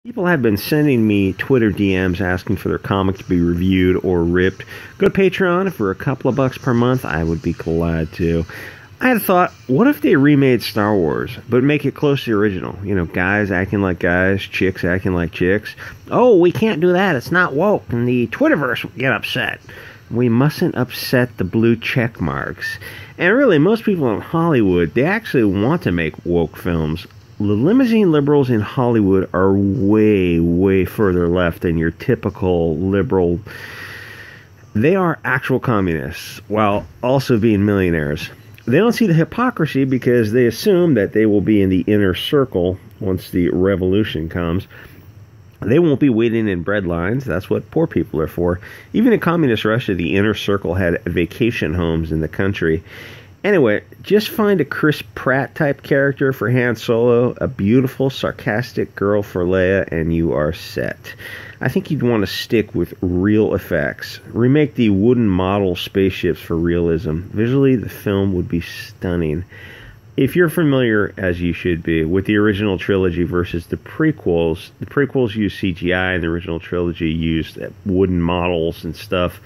People have been sending me Twitter DMs asking for their comic to be reviewed or ripped. Go to Patreon for a couple of bucks per month. I would be glad to. I had a thought, what if they remade Star Wars, but make it close to the original? You know, guys acting like guys, chicks acting like chicks. Oh, we can't do that. It's not woke, and the Twitterverse will get upset. We mustn't upset the blue check marks. And really, most people in Hollywood, they actually want to make woke films. The limousine liberals in Hollywood are way, way further left than your typical liberal. They are actual communists, while also being millionaires. They don't see the hypocrisy because they assume that they will be in the inner circle once the revolution comes. They won't be waiting in bread lines. That's what poor people are for. Even in communist Russia, the inner circle had vacation homes in the country. Anyway, just find a Chris Pratt type character for Han Solo, a beautiful, sarcastic girl for Leia, and you are set. I think you'd want to stick with real effects. Remake the wooden model spaceships for realism. Visually, the film would be stunning. If you're familiar, as you should be, with the original trilogy versus the prequels used CGI and the original trilogy used wooden models and stuff.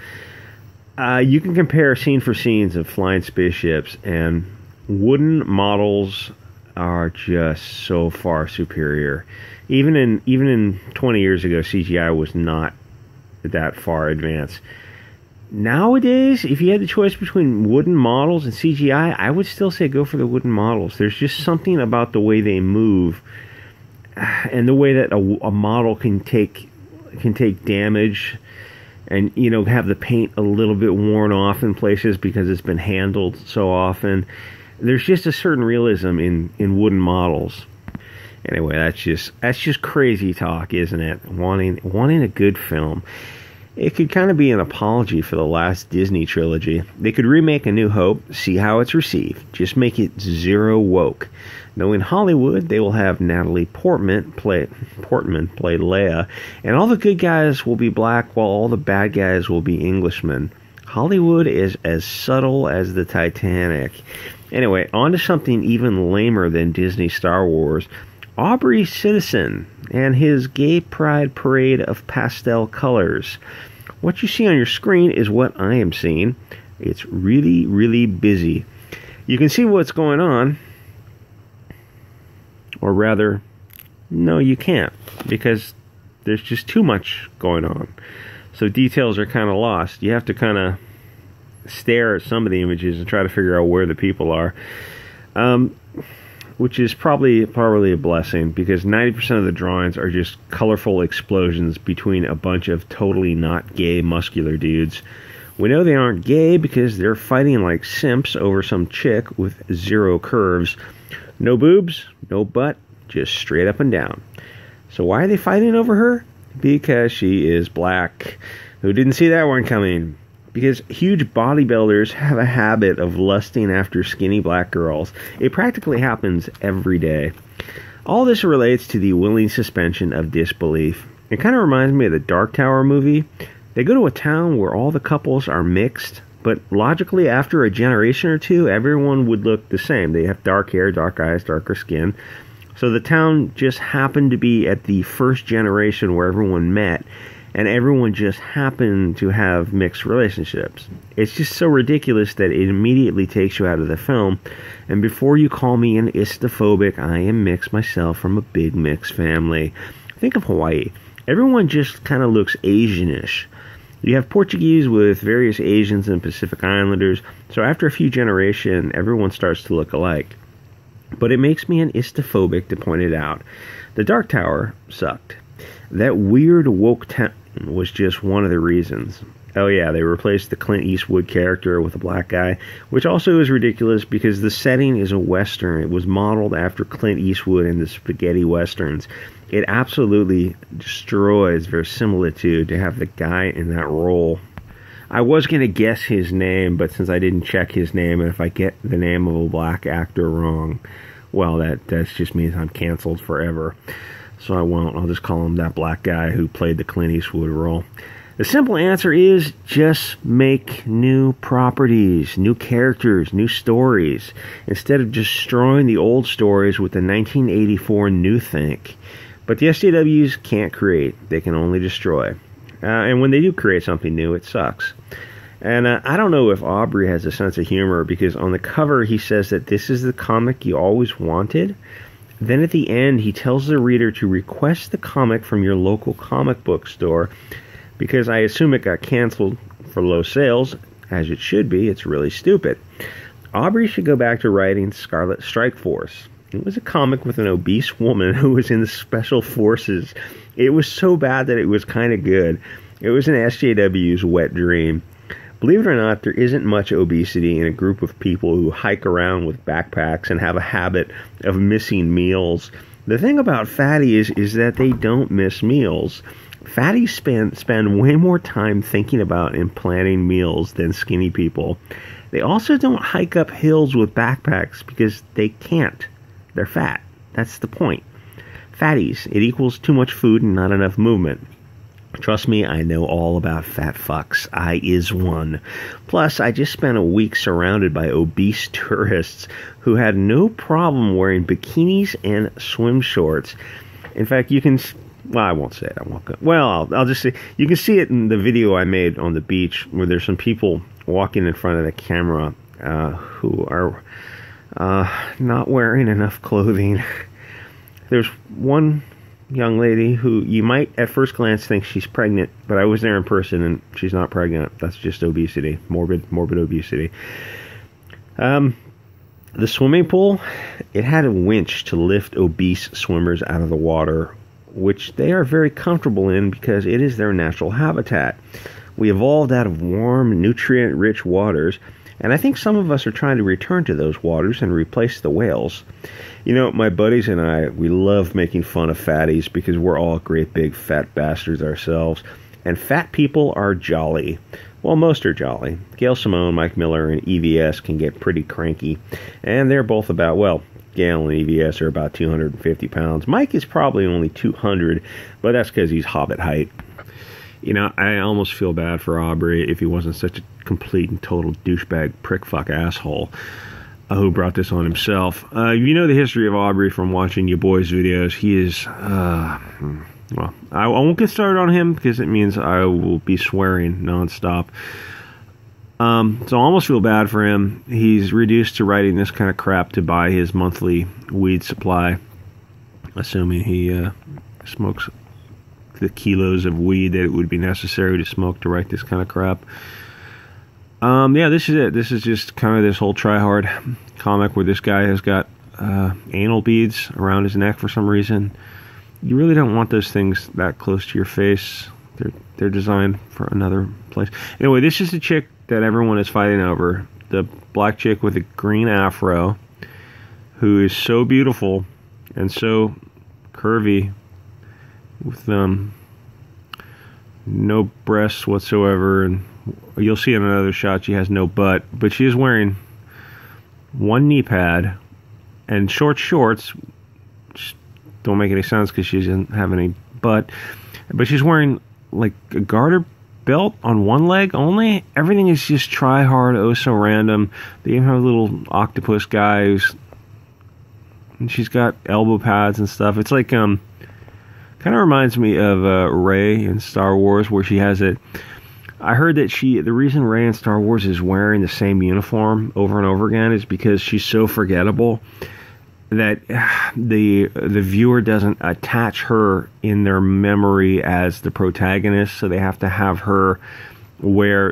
You can compare scene for scenes of flying spaceships, and wooden models are just so far superior. Even in 20 years ago, CGI was not that far advanced. Nowadays, if you had the choice between wooden models and CGI, I would still say go for the wooden models. There's just something about the way they move, and the way that a model can take damage. And, you know, have the paint a little bit worn off in places because it's been handled so often. There's just a certain realism in wooden models. Anyway, that's just crazy talk, isn't it? Wanting a good film. It could kind of be an apology for the last Disney trilogy. They could remake A New Hope, see how it's received. Just make it zero woke. Though in Hollywood, they will have Natalie Portman play Leia, and all the good guys will be black while all the bad guys will be Englishmen. Hollywood is as subtle as the Titanic. Anyway, on to something even lamer than Disney Star Wars. Aubrey Citizen and his gay pride parade of pastel colors. What you see on your screen is what I am seeing. It's really, really busy. You can see what's going on. Or rather, no, you can't, because there's just too much going on. So details are kind of lost. You have to kind of stare at some of the images and try to figure out where the people are. Which is probably a blessing, because 90% of the drawings are just colorful explosions between a bunch of totally not gay muscular dudes. We know they aren't gay because they're fighting like simps over some chick with zero curves. No boobs, no butt, just straight up and down. So why are they fighting over her? Because she is black. Who didn't see that one coming? Because huge bodybuilders have a habit of lusting after skinny black girls. It practically happens every day. All this relates to the willing suspension of disbelief. It kind of reminds me of the Dark Tower movie. They go to a town where all the couples are mixed, but logically, after a generation or two, everyone would look the same. They have dark hair, dark eyes, darker skin. So the town just happened to be at the first generation where everyone met, and everyone just happened to have mixed relationships. It's just so ridiculous that it immediately takes you out of the film. And before you call me an istophobic, I am mixed myself from a big mixed family. Think of Hawaii. Everyone just kind of looks Asianish. You have Portuguese with various Asians and Pacific Islanders, so after a few generations, everyone starts to look alike. But it makes me an istophobic to point it out. The Dark Tower sucked. That weird woke town was just one of the reasons. Oh yeah, they replaced the Clint Eastwood character with a black guy, which also is ridiculous because the setting is a Western. It was modeled after Clint Eastwood in the spaghetti Westerns. It absolutely destroys verisimilitude to have the guy in that role. I was going to guess his name, but since I didn't check his name, and if I get the name of a black actor wrong, well, that just means I'm canceled forever. So I won't. I'll just call him that black guy who played the Clint Eastwood role. The simple answer is just make new properties, new characters, new stories, instead of destroying the old stories with the 1984 New Think. But the SJWs can't create. They can only destroy. And when they do create something new, it sucks. And I don't know if Aubrey has a sense of humor, because on the cover he says that this is the comic you always wanted. Then at the end he tells the reader to request the comic from your local comic book store, because I assume it got canceled for low sales, as it should be. It's really stupid. Aubrey should go back to writing Scarlett Strike Force. It was a comic with an obese woman who was in the Special Forces. It was so bad that it was kind of good. It was an SJW's wet dream. Believe it or not, there isn't much obesity in a group of people who hike around with backpacks and have a habit of missing meals. The thing about fatties is that they don't miss meals. Fatties spend way more time thinking about and planning meals than skinny people. They also don't hike up hills with backpacks because they can't. They're fat. That's the point. Fatties, it equals too much food and not enough movement. Trust me, I know all about fat fucks. I is one. Plus, I just spent a week surrounded by obese tourists who had no problem wearing bikinis and swim shorts. In fact, you can... Well, I won't say it. I won't go. Well, I'll just say... You can see it in the video I made on the beach, where there's some people walking in front of the camera who are not wearing enough clothing. There's one young lady who you might at first glance think she's pregnant, but I was there in person and she's not pregnant. That's just obesity, morbid obesity. The swimming pool, it had a winch to lift obese swimmers out of the water, which they are very comfortable in because it is their natural habitat. We evolved out of warm, nutrient-rich waters, and I think some of us are trying to return to those waters and replace the whales. You know, my buddies and I, we love making fun of fatties because we're all great big fat bastards ourselves. And fat people are jolly. Well, most are jolly. Gail Simone, Mike Miller, and EVS can get pretty cranky. And they're both about, well, Gail and EVS are about 250 pounds. Mike is probably only 200, but that's because he's hobbit height. You know, I almost feel bad for Aubrey if he wasn't such a complete and total douchebag prickfuck asshole who brought this on himself. You know the history of Aubrey from watching your boys' videos. He is, well, I won't get started on him because it means I will be swearing nonstop. So I almost feel bad for him. He's reduced to writing this kind of crap to buy his monthly weed supply, assuming he smokes the kilos of weed that it would be necessary to smoke to write this kind of crap. Yeah, this is it. This is just kind of this whole try-hard comic where this guy has got anal beads around his neck for some reason. You really don't want those things that close to your face. They're designed for another place. Anyway, this is the chick that everyone is fighting over. The black chick with a green afro who is so beautiful and so curvy with no breasts whatsoever, and you'll see in another shot she has no butt, but she is wearing one knee pad and short shorts, which don't make any sense because she doesn't have any butt, but she's wearing like a garter belt on one leg only. Everything is just try hard, oh so random. They even have a little octopus guy and she's got elbow pads and stuff. It's like kind of reminds me of Rey in Star Wars, where she has it. I heard that the reason Rey in Star Wars is wearing the same uniform over and over again is because she's so forgettable that the viewer doesn't attach her in their memory as the protagonist, so they have to have her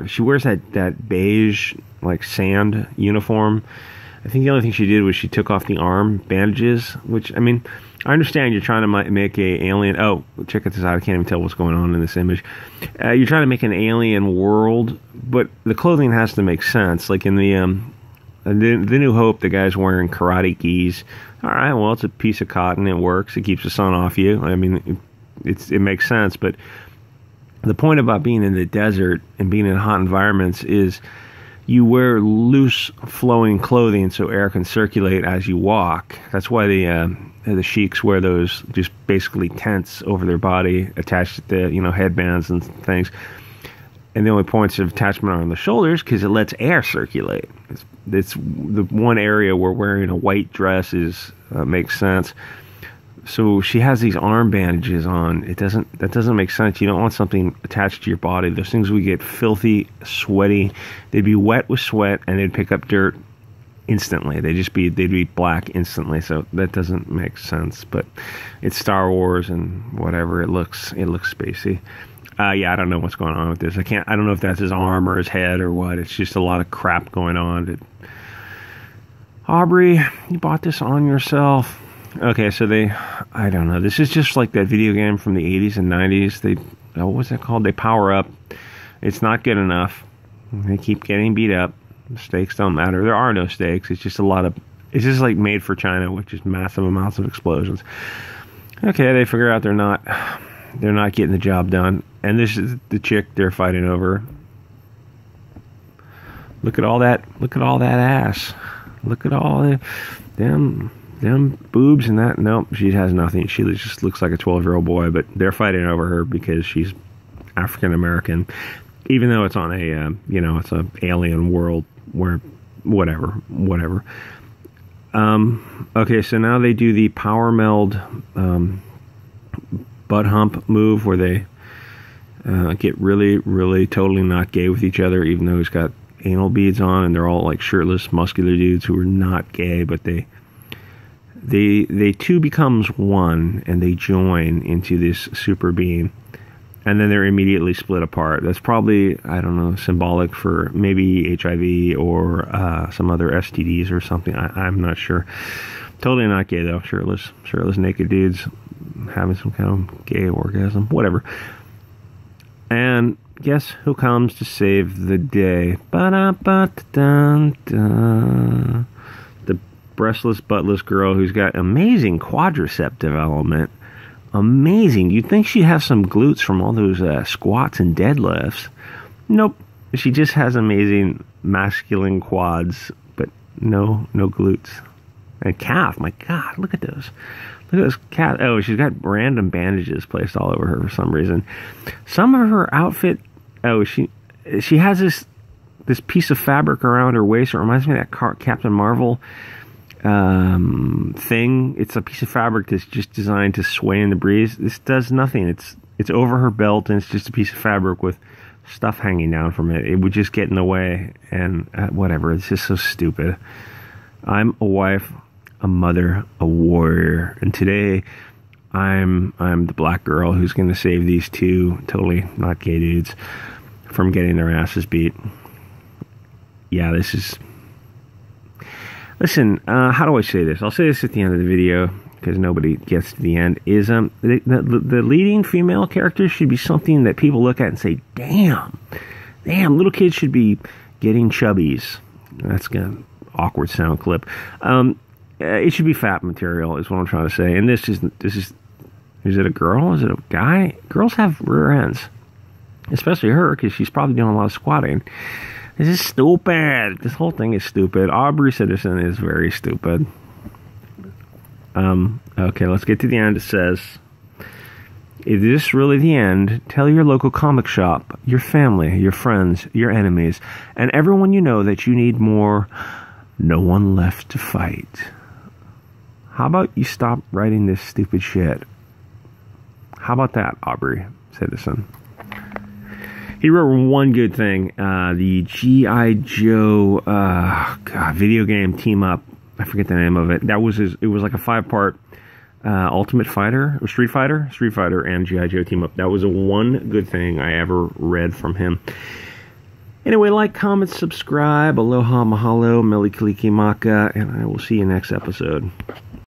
she wears that beige, like sand uniform. I think the only thing she did was she took off the arm bandages, which, I mean, I understand you're trying to make a alien... Oh, check this out. I can't even tell what's going on in this image. You're trying to make an alien world, but the clothing has to make sense. Like in the New Hope, the guy's wearing karate gis. All right, well, it's a piece of cotton. It works. It keeps the sun off you. I mean, it makes sense. But the point about being in the desert and being in hot environments is you wear loose, flowing clothing so air can circulate as you walk. That's why the sheiks wear those just basically tents over their body attached to headbands and things. And the only points of attachment are on the shoulders because it lets air circulate. It's the one area where wearing a white dress makes sense. So she has these arm bandages on. That doesn't make sense. You don't want something attached to your body. Those things would get filthy, sweaty. They'd be wet with sweat, and they'd pick up dirt instantly. They'd be black instantly. So that doesn't make sense. But it's Star Wars and whatever. It looks spacey. Yeah, I don't know what's going on with this. I don't know if that's his arm or his head or what. It's just a lot of crap going on. Aubrey, you bought this on yourself. Okay, so I don't know. This is just like that video game from the 80s and 90s. What was that called? They power up. It's not good enough. They keep getting beat up. The stakes don't matter. There are no stakes. It's just it's just like made for China, which is massive amounts of explosions. Okay, they figure out they're not getting the job done. And this is the chick they're fighting over. Look at all that ass. Look at all them boobs and that. Nope, she has nothing. She just looks like a 12-year-old boy, but they're fighting over her because she's African American, even though it's on a it's a alien world where whatever. Okay, so now they do the power meld butt hump move where they get really, really totally not gay with each other, even though he's got anal beads on, and they're all like shirtless, muscular dudes who are not gay, but they two becomes one, and they join into this super being, and then they're immediately split apart. That's probably, I don't know, symbolic for maybe HIV or some other STDs or something. I'm not sure. Totally not gay though. Shirtless naked dudes having some kind of gay orgasm, whatever. And guess who comes to save the day? The breastless, buttless girl who's got amazing quadricep development. Amazing. You'd think she'd have some glutes from all those squats and deadlifts. Nope. She just has amazing masculine quads, but no glutes. And calf. My God, look at those. Look at those calf. Oh, she's got random bandages placed all over her for some reason. Some of her outfit. Oh, she has this piece of fabric around her waist. It reminds me of that Captain Marvel thing. It's a piece of fabric that's just designed to sway in the breeze. This does nothing. It's over her belt, and it's just a piece of fabric with stuff hanging down from it. It would just get in the way, and whatever. It's just so stupid. I'm a wife, a mother, a warrior, and today I'm the black girl who's going to save these two totally not gay dudes from getting their asses beat. Yeah, this is... Listen, how do I say this? I'll say this at the end of the video because nobody gets to the end. Is the leading female character should be something that people look at and say, damn, little kids should be getting chubbies. That's gonna awkward sound clip. It should be fat material is what I'm trying to say. And this is it a girl? Is it a guy? Girls have rear ends, especially her, because she's probably doing a lot of squatting. This is stupid. This whole thing is stupid. Aubrey Citizen is very stupid. Okay, let's get to the end. It says, is this really the end? Tell your local comic shop, your family, your friends, your enemies, and everyone you know that you need more. No one left to fight. How about you stop writing this stupid shit? How about that, Aubrey Citizen? He wrote one good thing. The G.I. Joe video game team up. I forget the name of it. It was like a 5-part Ultimate Fighter, or Street Fighter and G.I. Joe team up. That was the one good thing I ever read from him. Anyway, like, comment, subscribe. Aloha, mahalo, meli kaliki maka, and I will see you next episode.